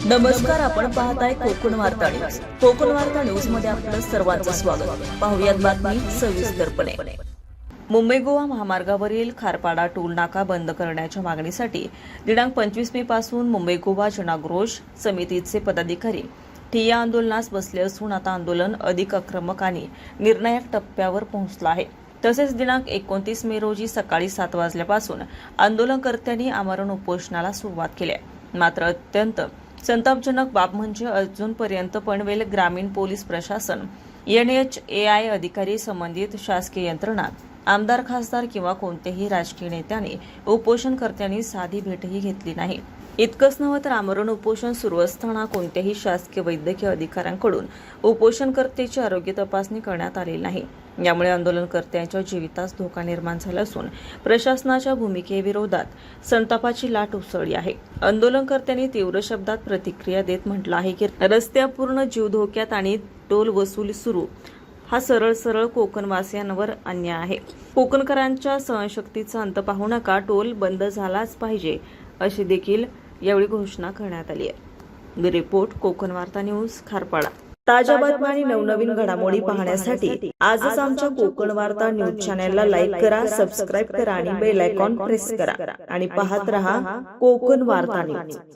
नमस्कार, आपण पाहताय कोकण वार्ता न्यूज. कोकण वार्ता न्यूज मध्ये आपलं सर्वांचं स्वागत. पाहुयात बातमी सविस्तरपणे. मुंबई गोवा महामार्गावरील खारपाडा टोल नाका बंद करण्याच्या मागणीसाठी दिनांक 25 मे पासून मुंबई गोवा जनाक्रोश समितीचे पदाधिकारी ठिय्या आंदोलनास बसले असून आता आंदोलन अधिक आक्रमक आणि निर्णायक टप्प्यावर पोहोचलं आहे. तसेच दिनांक 29 मे रोजी सकाळी 7 वाजल्यापासून आंदोलनकर्त्यांनी आमरण उपोषणाला सुरुवात केली आहे. मात्र अत्यंत संतापजनक बाब म्हणजे अजूनपर्यंत पनवेल ग्रामीण पोलीस प्रशासन, NHAI अधिकारी, संबंधित शासकीय यंत्रणा, आमदार, खासदार किंवा कोणत्याही राजकीय नेत्यांनी उपोषणकर्त्यांनी साधी भेटही घेतली नाही. इतकंच नव्हे तर आमरण उपोषण सुरू असताना कोणत्याही शासकीय वैद्यकीय अधिकाऱ्यांकडून उपोषणकर्त्याची आरोग्य तपासणी करण्यात आलेली नाही. यामुळे आंदोलनकर्त्यांच्या जीवितास धोका निर्माण झाला असून प्रशासनाच्या भूमिकेविरोधात संतापाची लाट उसळली आहे. आंदोलनकर्त्यांनी तीव्र शब्दात प्रतिक्रिया देत म्हटलं आहे की रस्त्यापूर्ण जीव धोक्यात आणि टोल वसूल सुरू हा सरळ कोकणवासियांवर अन्याय आहे. कोकणकरांच्या सहनशक्तीचा अंत पाहू नका, टोल बंद झालाच पाहिजे अशी देखील यावेळी घोषणा करण्यात आली आहे. रिपोर्ट कोकण वार्ता न्यूज, खारपाडा. ताज्या बातम्या आणि नवनवीन घडामोडी पाहण्यासाठी आजच आमच्या कोकण वार्ता न्यूज चॅनलला लाईक करा, सबस्क्राईब करा आणि बेल आयकॉन प्रेस करा आणि पाहत रहा कोकण वार्ता न्यूज.